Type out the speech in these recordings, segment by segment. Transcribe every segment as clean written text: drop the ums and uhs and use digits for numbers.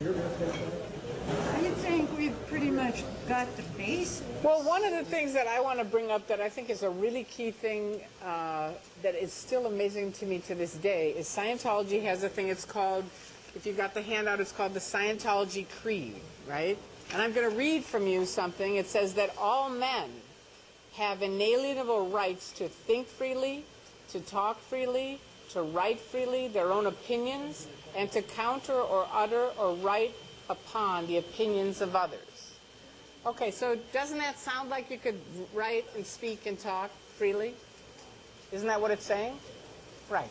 I think we've pretty much got the base. Well, one of the things that I want to bring up that I think is a really key thing that is still amazing to me to this day is Scientology has a thing, it's called, if you've got the handout, it's called the Scientology Creed, right? And I'm going to read from you something. It says that all men have inalienable rights to think freely, to talk freely, to write freely, their own opinions, and to counter or utter or write upon the opinions of others. Okay, so doesn't that sound like you could write and speak and talk freely? Isn't that what it's saying? Right.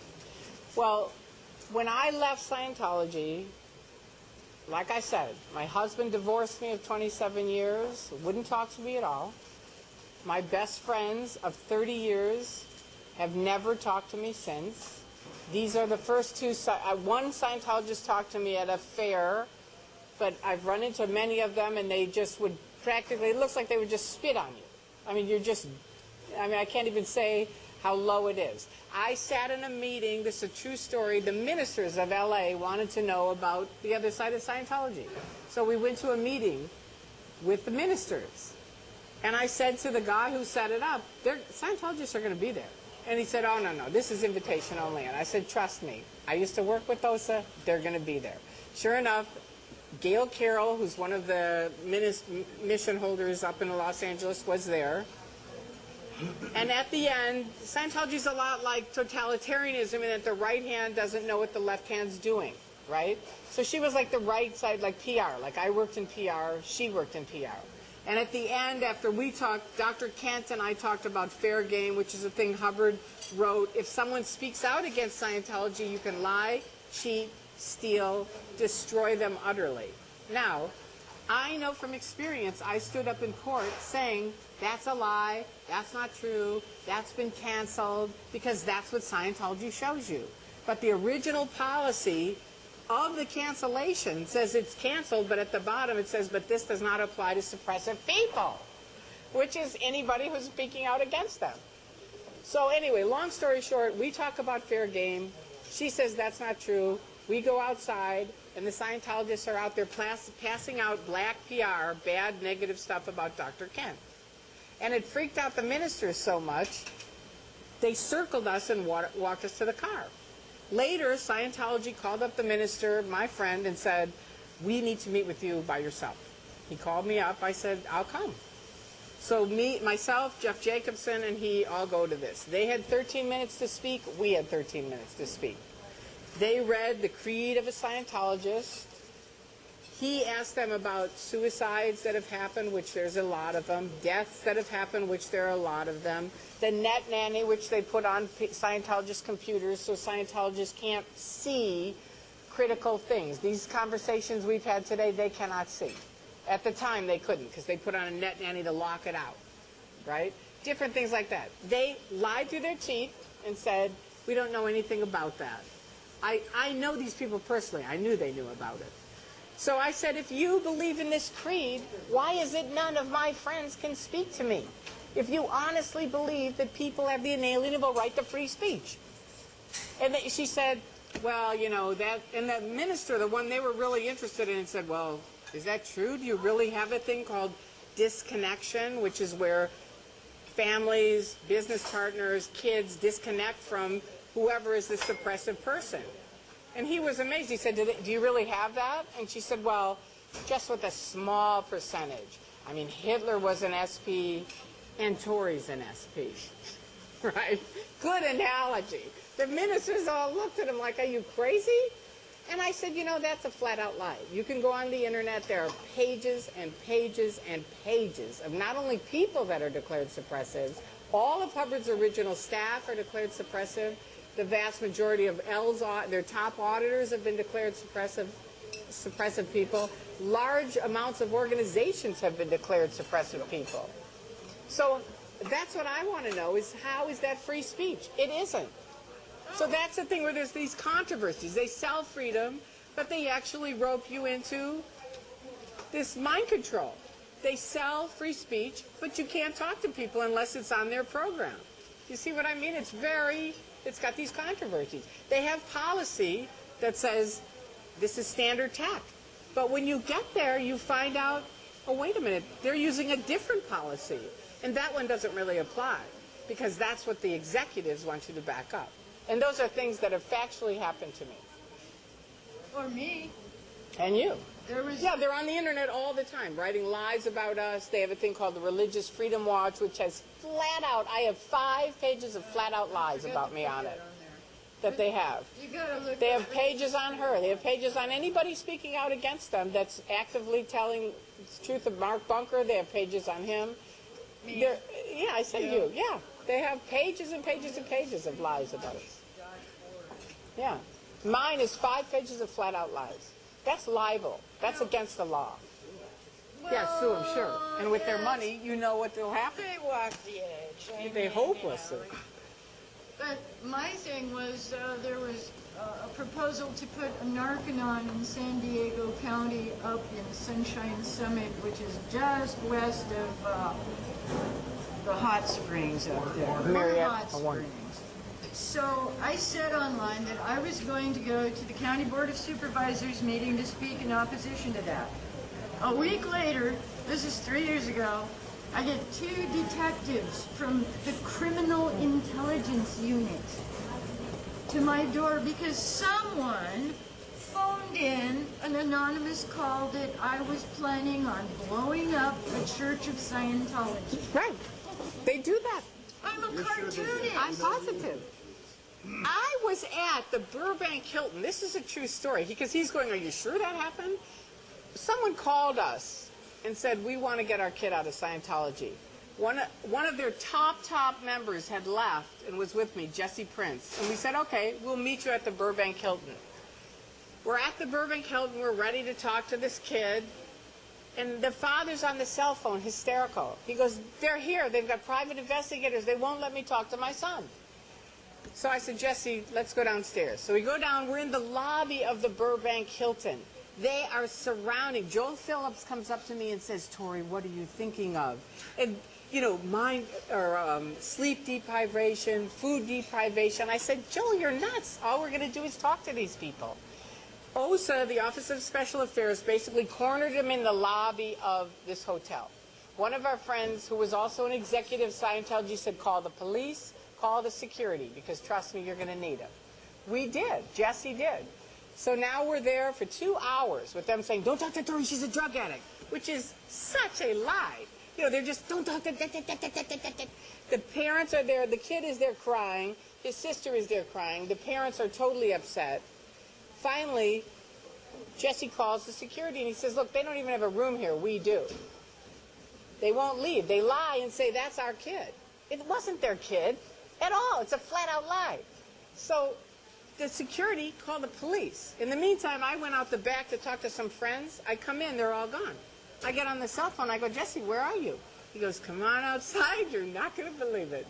Well, when I left Scientology, like I said, my husband divorced me of 27 years, wouldn't talk to me at all. My best friends of 30 years have never talked to me since. These are the first two. One Scientologist talked to me at a fair, but I've run into many of them, and they just would practically, it looks like they would just spit on you. I mean, I can't even say how low it is. I sat in a meeting, this is a true story, the ministers of LA wanted to know about the other side of Scientology. So we went to a meeting with the ministers. And I said to the guy who set it up, Scientologists are going to be there. And he said, oh, no, this is invitation only. And I said, trust me, I used to work with OSA, they're going to be there. Sure enough, Gail Carroll, who's one of the mission holders up in Los Angeles, was there. And at the end, Scientology's a lot like totalitarianism in that the right hand doesn't know what the left hand's doing, right? So she was like the right side, like PR. Like I worked in PR, she worked in PR. And at the end, after we talked, Dr. Kent and I talked about fair game, which is a thing Hubbard wrote. If someone speaks out against Scientology, you can lie, cheat, steal, destroy them utterly. Now, I know from experience, I stood up in court saying, that's a lie, that's not true, that's been canceled, because that's what Scientology shows you. But the original policy of the cancellation says it's canceled, but at the bottom it says, but this does not apply to suppressive people, which is anybody who's speaking out against them. So anyway, long story short, we talk about fair game. She says that's not true. We go outside, and the Scientologists are out there passing out black PR, bad, negative stuff about Dr. Kent. And it freaked out the ministers so much, they circled us and walked us to the car. Later, Scientology called up the minister, my friend, and said, we need to meet with you by yourself. He called me up. I said, I'll come. So myself, Jeff Jacobson, and he all go to this. They had 13 minutes to speak. We had 13 minutes to speak. They read the creed of a Scientologist. He asked them about suicides that have happened, which there's a lot of them, deaths that have happened, which there are a lot of them, the net nanny, which they put on Scientologist computers so Scientologists can't see critical things. These conversations we've had today, they cannot see. At the time, they couldn't, because they put on a net nanny to lock it out, right? Different things like that. They lied through their teeth and said, we don't know anything about that. I know these people personally. I knew they knew about it. So I said, if you believe in this creed, why is it none of my friends can speak to me? If you honestly believe that people have the inalienable right to free speech. And she said, well, you know, that, and the minister, the one they were really interested in, said, well, is that true? Do you really have a thing called disconnection, which is where families, business partners, kids disconnect from whoever is the suppressive person? And he was amazed. He said, do you really have that? And she said, well, just with a small percentage. I mean, Hitler was an SP, and Tory's an SP. Right? Good analogy. The ministers all looked at him like, are you crazy? And I said, you know, that's a flat-out lie. You can go on the internet. There are pages and pages and pages of not only people that are declared suppressive, all of Hubbard's original staff are declared suppressive. The vast majority of their top auditors have been declared suppressive people. Large amounts of organizations have been declared suppressive people. So that's what I want to know is how is that free speech? It isn't. So that's the thing where there's these controversies. They sell freedom, but they actually rope you into this mind control. They sell free speech, but you can't talk to people unless it's on their program. You see what I mean? It's got these controversies. They have policy that says this is standard tech. But when you get there, you find out, oh, wait a minute, they're using a different policy. And that one doesn't really apply, because that's what the executives want you to back up. And those are things that have factually happened to me. Or me. And you. Yeah, they're on the internet all the time, writing lies about us. They have a thing called the Religious Freedom Watch, which has flat out, I have 5 pages of flat out lies about me on it. That they have. You gotta look. They have pages on her. They have pages on anybody speaking out against them that's actively telling the truth of Mark Bunker. They have pages on him. Yeah, I said you. Yeah. They have pages and pages and pages of lies about us. Yeah. Mine is 5 pages of flat out lies. That's libel. That's against the law. Yeah, sue them, sure. And with their money, you know what will happen. They walk the edge. They hope we'll sue. But my thing was, there was a proposal to put a Narcanon in San Diego County up in Sunshine Summit, which is just west of the hot springs up there. Marriott. Hot Springs. So I said online that I was going to go to the County Board of Supervisors meeting to speak in opposition to that. A week later, this is 3 years ago, I get 2 detectives from the Criminal Intelligence Unit to my door because someone phoned in an anonymous call that I was planning on blowing up a Church of Scientology. Right. They do that. I'm a cartoonist. I'm positive. I was at the Burbank Hilton. This is a true story because he's going, are you sure that happened? Someone called us and said, we want to get our kid out of Scientology. One of their top members had left and was with me, Jesse Prince. And we said, okay, we'll meet you at the Burbank Hilton. We're at the Burbank Hilton. We're ready to talk to this kid. And the father's on the cell phone, hysterical. He goes, they're here. They've got private investigators. They won't let me talk to my son. So I said, Jesse, let's go downstairs. So we go down. We're in the lobby of the Burbank Hilton. They are surrounding. Joel Phillips comes up to me and says, Tory, what are you thinking of? And, you know, sleep deprivation, food deprivation. I said, Joel, you're nuts. All we're going to do is talk to these people. OSA, the Office of Special Affairs, basically cornered him in the lobby of this hotel. One of our friends, who was also an executive Scientology, said, call the police, call the security, because trust me, you're going to need them. We did. Jesse did. So now we're there for 2 hours with them saying, don't talk to Tory, she's a drug addict, which is such a lie. You know, they're just, don't talk to... The parents are there, the kid is there crying, his sister is there crying, the parents are totally upset. Finally, Jesse calls the security and he says, look, they don't even have a room here, we do. They won't leave. They lie and say, that's our kid. It wasn't their kid at all. It's a flat-out lie. So the security called the police. In the meantime, I went out the back to talk to some friends. I come in, they're all gone. I get on the cell phone, I go, Jesse, where are you? He goes, come on outside, you're not going to believe it.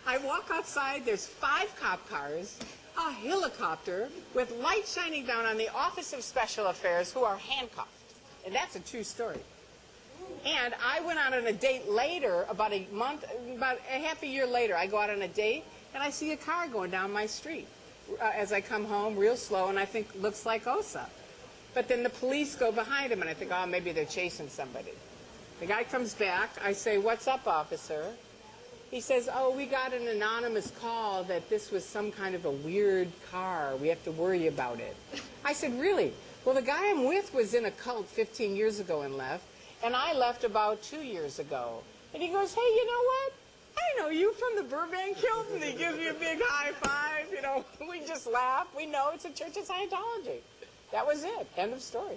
I walk outside, there's 5 cop cars, a helicopter with lights shining down on the Office of Special Affairs who are handcuffed. And that's a true story. And I went out on a date later, about a half a year later, I go out on a date and I see a car going down my street. As I come home real slow, and I think, looks like OSA. But then the police go behind him, and I think, oh, maybe they're chasing somebody. The guy comes back. I say, what's up, officer? He says, oh, we got an anonymous call that this was some kind of a weird car. We have to worry about it. I said, really? Well, the guy I'm with was in a cult 15 years ago and left, and I left about 2 years ago. And he goes, hey, you know what? I know you from the Burbank Hilton. He gives me a big high five. You know, we just laugh. We know it's a Church of Scientology. That was it. End of story.